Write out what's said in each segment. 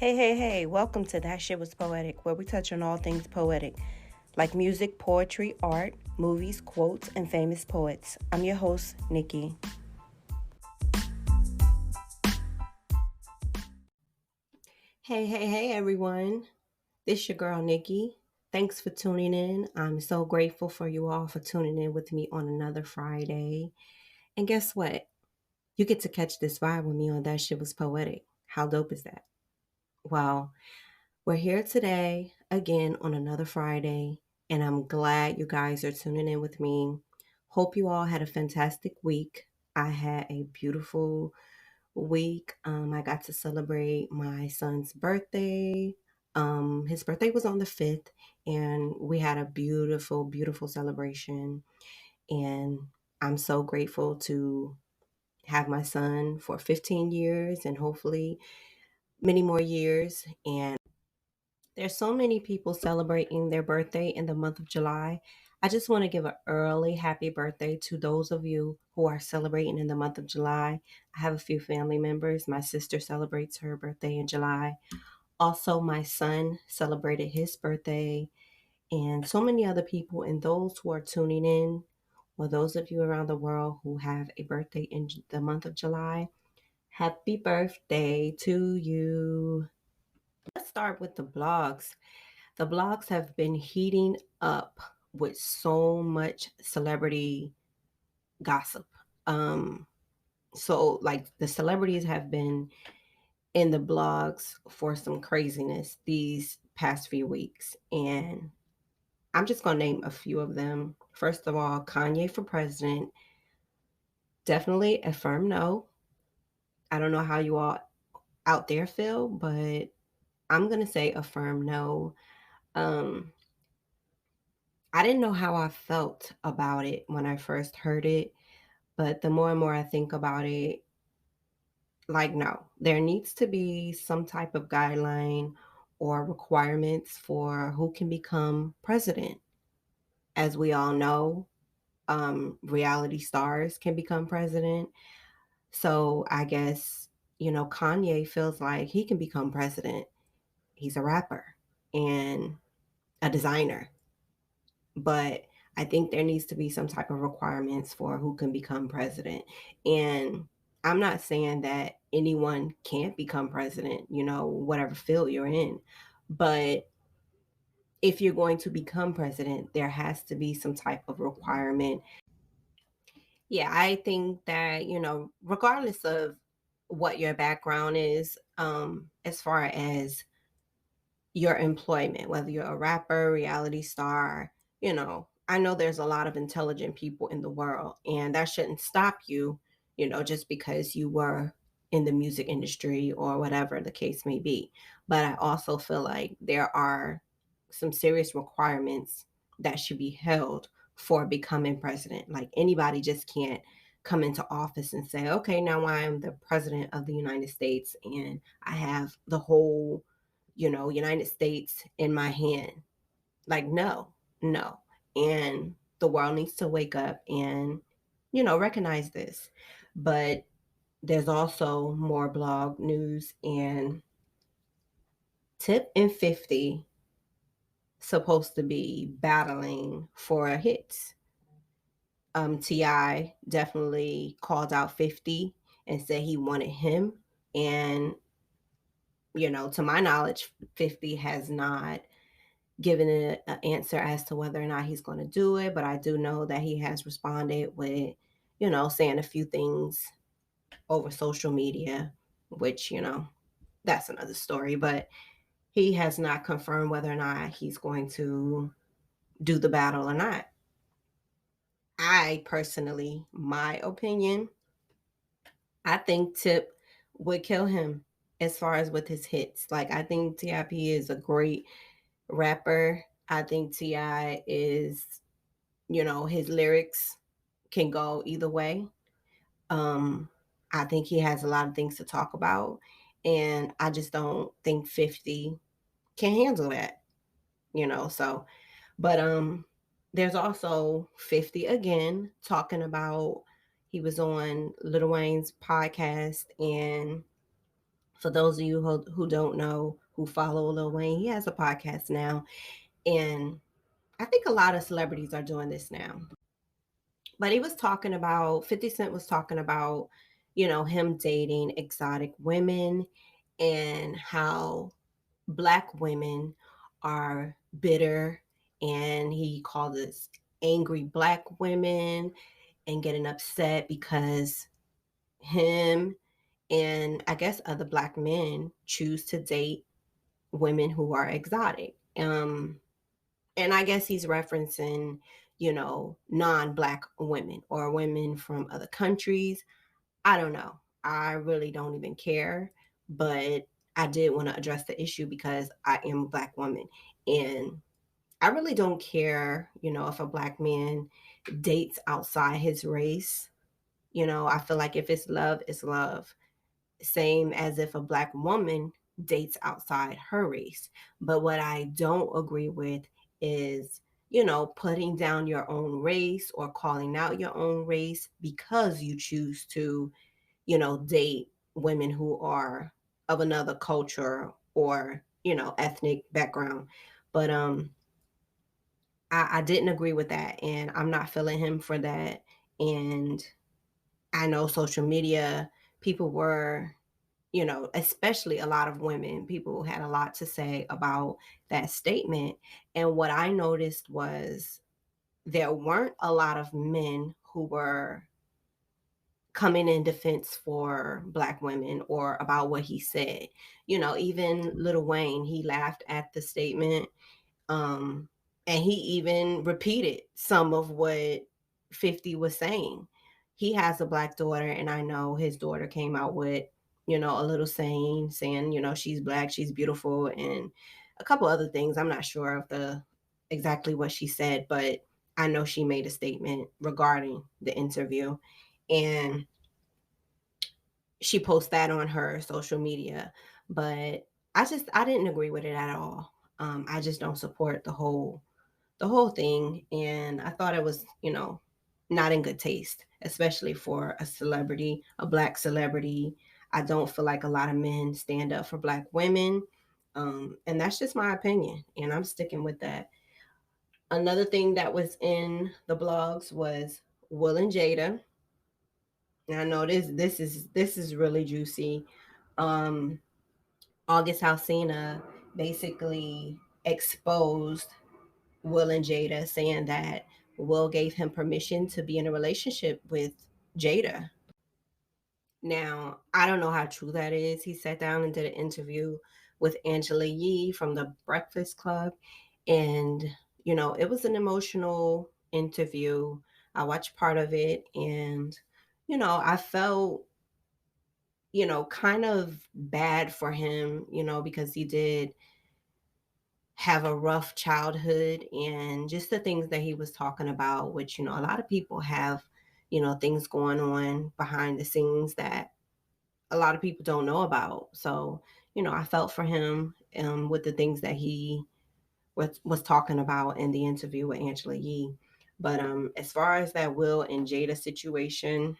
Hey, welcome to That Shit Was Poetic, where we touch on all things poetic, like music, poetry, art, movies, quotes, and famous poets. I'm your host, Nikki. Hey, everyone. This your girl, Nikki. Thanks for tuning in. I'm so grateful for you all for tuning in with me on another Friday. And guess what? You get to catch this vibe with me on That Shit Was Poetic. How dope is that? Well, we're here today again on another Friday, and I'm glad you guys are tuning in with me. Hope you all had a fantastic week. I had a beautiful week. I got to celebrate my son's birthday. His birthday was on the 5th, and we had a beautiful celebration. And I'm so grateful to have my son for 15 years and hopefully many more years. And there's so many people celebrating their birthday in the month of July. I just want to give an early happy birthday to those of you who are celebrating in the month of July. I have a few family members. My sister celebrates her birthday in July. Also, my son celebrated his birthday, and so many other people. And those who are tuning in, or those of you around the world who have a birthday in the month of July, happy birthday to you. Let's start with the blogs. The blogs have been heating up with so much celebrity gossip. Um, so, like, the celebrities have been in the blogs for some craziness these past few weeks. And I'm just going to name a few of them. First of all, Kanye for president. Definitely a firm no. I don't know how you all out there feel, but I'm going to say a firm no. Um, I didn't know how I felt about it when I first heard it, but the more and more I think about it, like, no, there needs to be some type of guideline or requirements for who can become president. As we all know, reality stars can become president. So I guess, Kanye feels like he can become president. He's a rapper and a designer. But I think there needs to be some type of requirements for who can become president. And I'm not saying that anyone can't become president, whatever field you're in. But if you're going to become president, there has to be some type of requirement. Yeah, I think that, regardless of what your background is, as far as your employment, whether you're a rapper, reality star, I know there's a lot of intelligent people in the world, and that shouldn't stop you, just because you were in the music industry or whatever the case may be. But I also feel like there are some serious requirements that should be held for becoming president. Like, anybody just can't come into office and say, okay, now I am the president of the United States and I have the whole United States in my hand. Like, no. And the world needs to wake up and, recognize this. But there's also more blog news, and Tip and 50 supposed to be battling for hits. Ti definitely called out 50 and said he wanted him. And, to my knowledge, 50 has not given an answer as to whether or not he's going to do it, but I do know that he has responded with, saying a few things over social media, which, that's another story, but he has not confirmed whether or not he's going to do the battle or not. I personally, my opinion, I think Tip would kill him as far as with his hits. Like, I think TIP is a great rapper. I think Ti is, his lyrics can go either way. Um, I think he has a lot of things to talk about, and I just don't think 50 can handle that, so but there's also 50 again talking about he was on Lil Wayne's podcast, and For those of you who don't know, who follow Lil Wayne, he has a podcast now. And I think a lot of celebrities are doing this now. But he was talking about, 50 Cent was talking about, him dating exotic women and how Black women are bitter. And he called us angry Black women and getting upset because him and I guess other Black men choose to date women who are exotic. And I guess he's referencing, non-Black women or women from other countries. I don't know. I really don't even care, but I did want to address the issue because I am a Black woman, and I really don't care, if a Black man dates outside his race. I feel like if it's love, it's love. Same as if a Black woman dates outside her race. But what I don't agree with is, putting down your own race or calling out your own race because you choose to, date women who are of another culture or, ethnic background. But I didn't agree with that, and I'm not feeling him for that. And I know social media, people were, especially a lot of women, people had a lot to say about that statement. And what I noticed was there weren't a lot of men who were coming in defense for Black women or about what he said. Even Lil Wayne, he laughed at the statement. And he even repeated some of what 50 was saying. He has a Black daughter, and I know his daughter came out with, a little saying, she's Black, she's beautiful, and a couple other things. I'm not sure of the exactly what she said, but I know she made a statement regarding the interview. And she posts that on her social media. But I didn't agree with it at all. I just don't support the whole thing, and I thought it was, not in good taste, especially for a celebrity, a Black celebrity. I don't feel like a lot of men stand up for Black women. And that's just my opinion, and I'm sticking with that. Another thing that was in the blogs was Will and Jada. And I know this is really juicy. Um, August Alsina basically exposed Will and Jada, saying that Will gave him permission to be in a relationship with Jada. Now, I don't know how true that is. He sat down and did an interview with Angela Yee from the Breakfast Club. And, it was an emotional interview. I watched part of it, and, I felt, kind of bad for him, because he did have a rough childhood, and just the things that he was talking about, which, a lot of people have, things going on behind the scenes that a lot of people don't know about. So, I felt for him with the things that he was talking about in the interview with Angela Yee. But as far as that Will and Jada situation,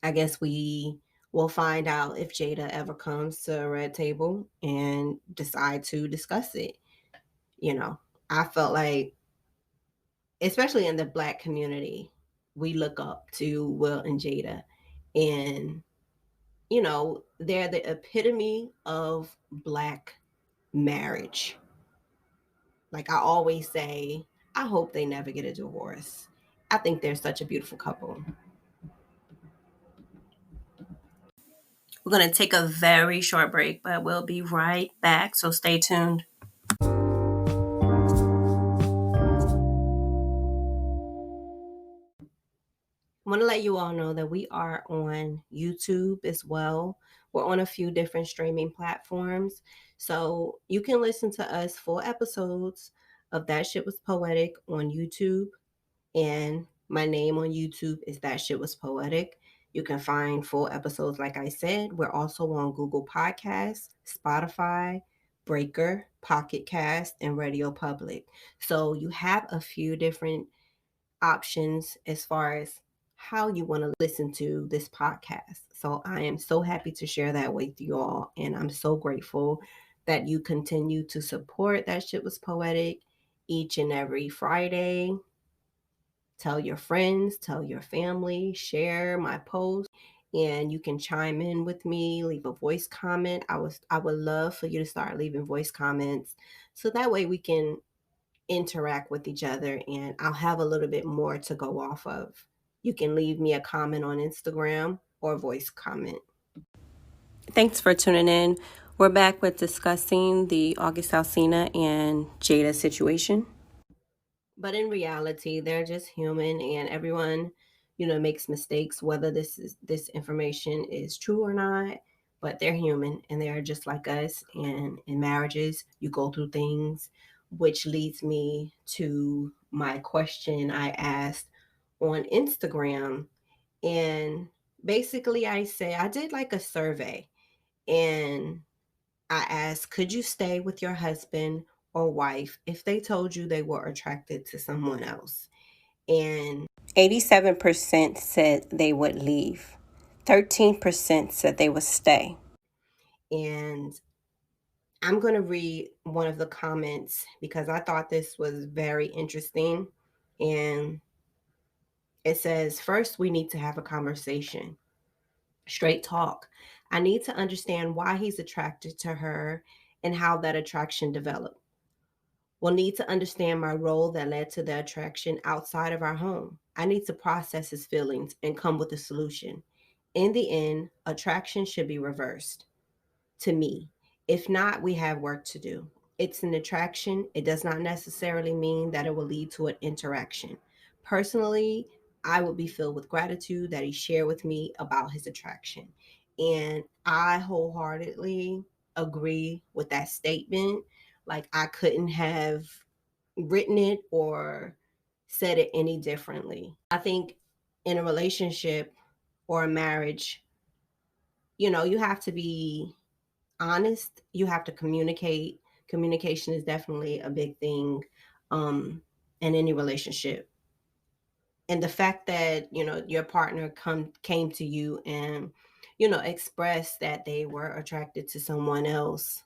I guess we will find out if Jada ever comes to a red table and decide to discuss it. You know, I felt like, especially in the Black community, we look up to Will and Jada. And, they're the epitome of Black marriage. Like I always say, I hope they never get a divorce. I think they're such a beautiful couple. We're going to take a very short break, but we'll be right back. So stay tuned. I want to let you all know that we are on YouTube as well. We're on a few different streaming platforms. So you can listen to us full episodes of That Shit Was Poetic on YouTube. And my name on YouTube is That Shit Was Poetic. You can find full episodes, like I said. We're also on Google Podcasts, Spotify, Breaker, Pocket Cast, and Radio Public. So you have a few different options as far as how you want to listen to this podcast. So I am so happy to share that with you all. And I'm so grateful that you continue to support That Shit Was Poetic each and every Friday. Tell your friends, tell your family, share my post, and you can chime in with me, leave a voice comment. I would love for you to start leaving voice comments so that way we can interact with each other and I'll have a little bit more to go off of. You can leave me a comment on Instagram or voice comment. Thanks for tuning in. We're back with discussing the August Alsina and Jada situation. But in reality, they're just human and everyone, makes mistakes whether this information is true or not. But they're human and they're just like us. And in marriages, you go through things, which leads me to my question I asked on Instagram. And basically, I did like a survey and I asked, could you stay with your husband or wife if they told you they were attracted to someone else? And 87% said they would leave. 13% said they would stay. And I'm going to read one of the comments because I thought this was very interesting. And it says, first, we need to have a conversation. Straight talk. I need to understand why he's attracted to her and how that attraction developed. We'll need to understand my role that led to the attraction outside of our home. I need to process his feelings and come with a solution. In the end, attraction should be reversed to me. If not, we have work to do. It's an attraction. It does not necessarily mean that it will lead to an interaction. Personally, I would be filled with gratitude that he shared with me about his attraction. And I wholeheartedly agree with that statement. Like, I couldn't have written it or said it any differently. I think in a relationship or a marriage, you have to be honest, you have to communicate. Communication is definitely a big thing in any relationship. And the fact that, your partner came to you and, expressed that they were attracted to someone else,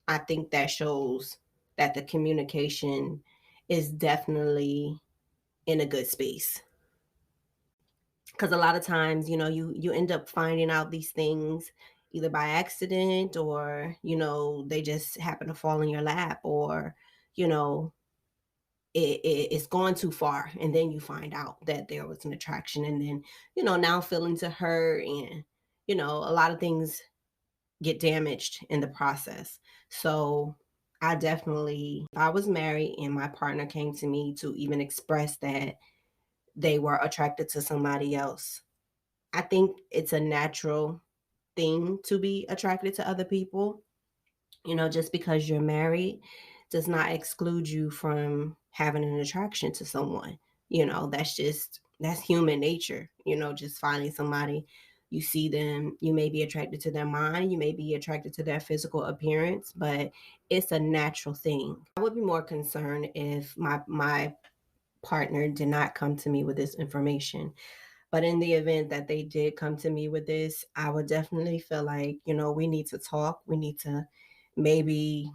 I think that shows that the communication is definitely in a good space. Because a lot of times, you end up finding out these things either by accident or they just happen to fall in your lap, or you know it's gone too far and then you find out that there was an attraction, and then now feelings are hurt, and a lot of things get damaged in the process. So I definitely, if I was married and my partner came to me to even express that they were attracted to somebody else, I think it's a natural thing to be attracted to other people. Just because you're married does not exclude you from having an attraction to someone. That's human nature, just finding somebody. You see them, you may be attracted to their mind, you may be attracted to their physical appearance, but it's a natural thing. I would be more concerned if my partner did not come to me with this information. But in the event that they did come to me with this, I would definitely feel like, we need to talk. We need to maybe,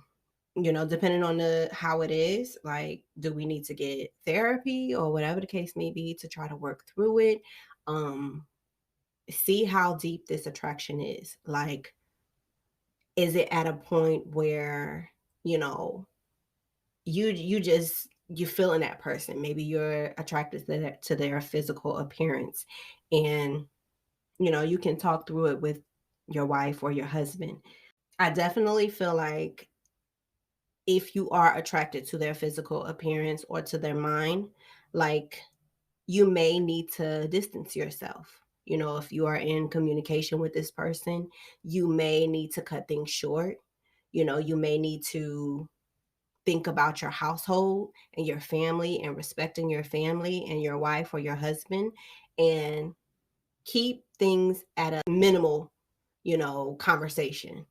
depending on the how it is, like, do we need to get therapy or whatever the case may be to try to work through it? Um, See how deep this attraction is. Like, is it at a point where, you know, you feeling that person? Maybe you're attracted to their physical appearance, and you can talk through it with your wife or your husband. I definitely feel like if you are attracted to their physical appearance or to their mind, like, you may need to distance yourself. If you are in communication with this person, you may need to cut things short. You may need to think about your household and your family and respecting your family and your wife or your husband, and keep things at a minimal, conversation.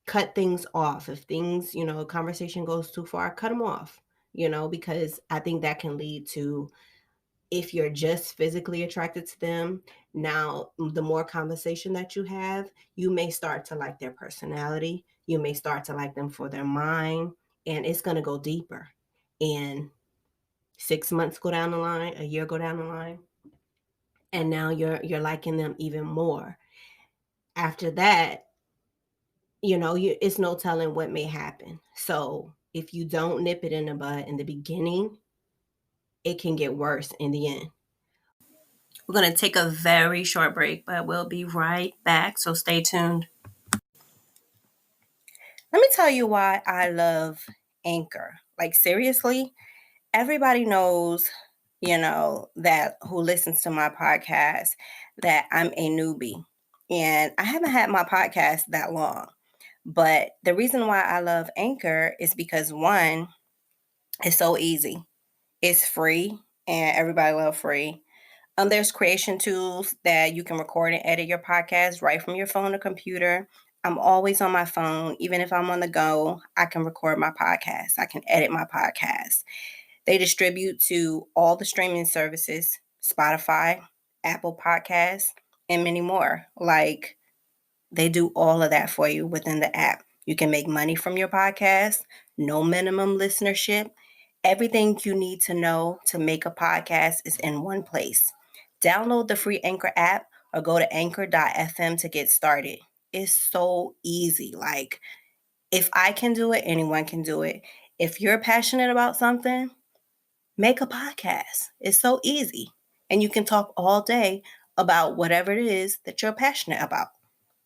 Cut things off. If things, conversation goes too far, cut them off, because I think that can lead to if you're just physically attracted to them, now the more conversation that you have, you may start to like their personality. You may start to like them for their mind, and it's going to go deeper. And 6 months go down the line, a year go down the line, and now you're liking them even more. After that, it's no telling what may happen. So if you don't nip it in the bud in the beginning, it can get worse in the end. We're going to take a very short break, but we'll be right back. So stay tuned. Let me tell you why I love Anchor. Like, seriously, everybody knows, that who listens to my podcast, that I'm a newbie. And I haven't had my podcast that long. But the reason why I love Anchor is because, one, it's so easy. It's free, and everybody loves free. There's creation tools that you can record and edit your podcast right from your phone or computer. I'm always on my phone. Even if I'm on the go, I can record my podcast. I can edit my podcast. They distribute to all the streaming services, Spotify, Apple Podcasts, and many more. Like, they do all of that for you within the app. You can make money from your podcast, no minimum listenership. Everything you need to know to make a podcast is in one place. Download the free Anchor app or go to anchor.fm to get started. It's so easy. Like, if I can do it, anyone can do it. If you're passionate about something, make a podcast. It's so easy. And you can talk all day about whatever it is that you're passionate about.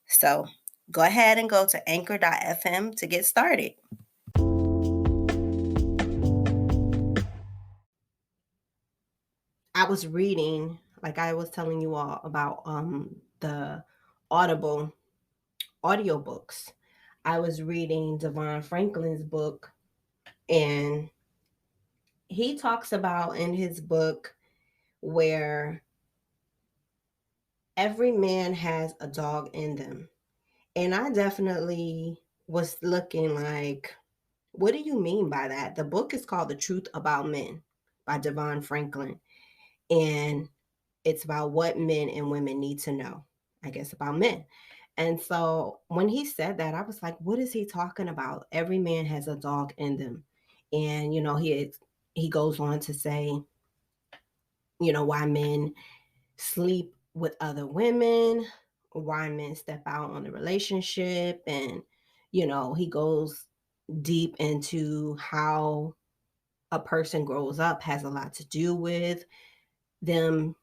So go ahead and go to anchor.fm to get started. I was reading, like I was telling you all about the Audible audiobooks. I was reading Devon Franklin's book, and he talks about in his book where every man has a dog in them. And I definitely was looking like, what do you mean by that? The book is called The Truth About Men by Devon Franklin. And it's about what men and women need to know, I guess, about men. And so when he said that, I was like, what is he talking about? Every man has a dog in them. And, he goes on to say, why men sleep with other women, why men step out on a relationship. And, he goes deep into how a person grows up has a lot to do with them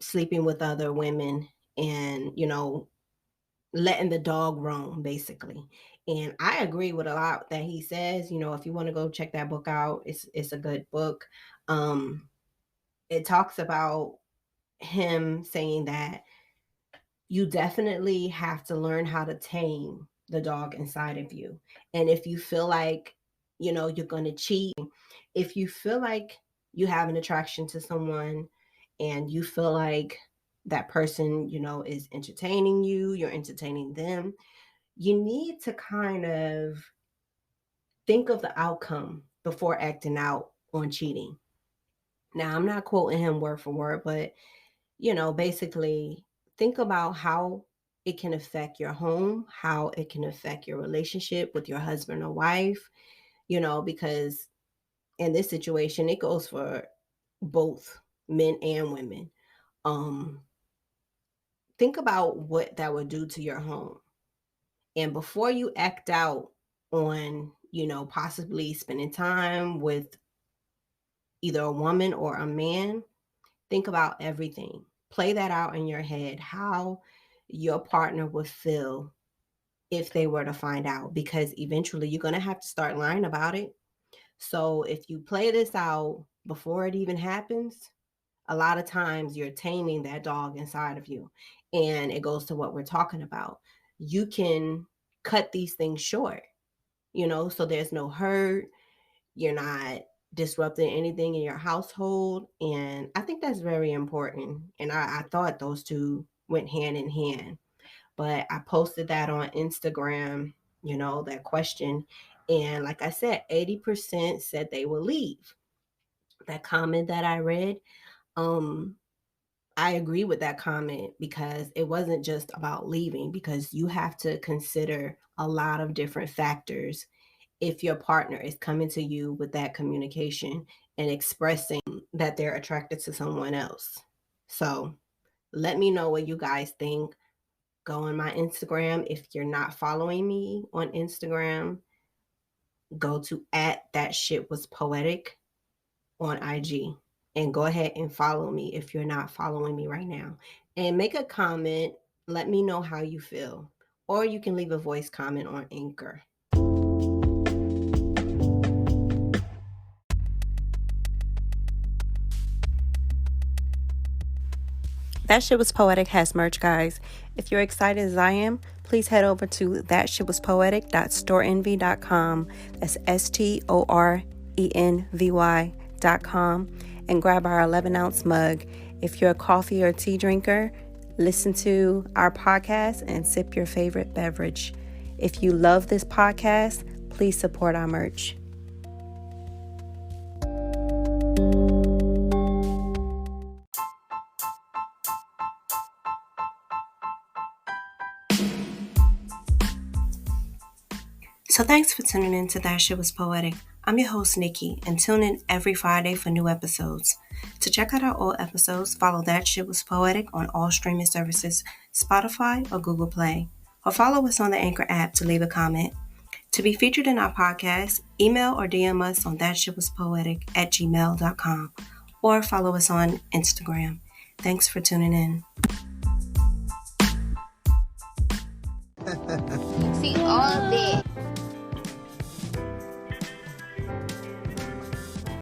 sleeping with other women and, letting the dog roam, basically. And I agree with a lot that he says. If you want to go check that book out, it's a good book. It talks about him saying that you definitely have to learn how to tame the dog inside of you. And if you feel like, you're going to cheat, if you feel like you have an attraction to someone and you feel like that person, is entertaining you, you're entertaining them, you need to kind of think of the outcome before acting out on cheating. Now, I'm not quoting him word for word, but basically think about how it can affect your home, how it can affect your relationship with your husband or wife, because in this situation, it goes for both men and women. Um, think about what that would do to your home. And before you act out on, possibly spending time with either a woman or a man, think about everything. Play that out in your head, how your partner would feel if they were to find out, because eventually you're going to have to start lying about it. So if you play this out before it even happens, a lot of times you're taming that dog inside of you. And it goes to what we're talking about. You can cut these things short, so there's no hurt. You're not disrupting anything in your household. And I think that's very important. And I thought those two went hand in hand. But I posted that on Instagram, that question. And like I said, 80% said they will leave. That comment that I read, I agree with that comment because it wasn't just about leaving, because you have to consider a lot of different factors if your partner is coming to you with that communication and expressing that they're attracted to someone else. So let me know what you guys think. Go on my Instagram. If you're not following me on Instagram, go to at that shit was poetic on IG and go ahead and follow me if you're not following me right now. And make a comment. Let me know how you feel. Or you can leave a voice comment on Anchor. That Shit Was Poetic has merch, guys. If you're excited as I am, please head over to thatshitwaspoetic.storeenvy.com. That's STORENVY.com and grab our 11-ounce mug. If you're a coffee or tea drinker, listen to our podcast and sip your favorite beverage. If you love this podcast, please support our merch. So thanks for tuning in to That Shit Was Poetic. I'm your host, Nikki, and tune in every Friday for new episodes. To check out our old episodes, follow That Shit Was Poetic on all streaming services, Spotify or Google Play, or follow us on the Anchor app to leave a comment. To be featured in our podcast, email or DM us on thatshitwaspoetic@gmail.com or follow us on Instagram. Thanks for tuning in. See all this.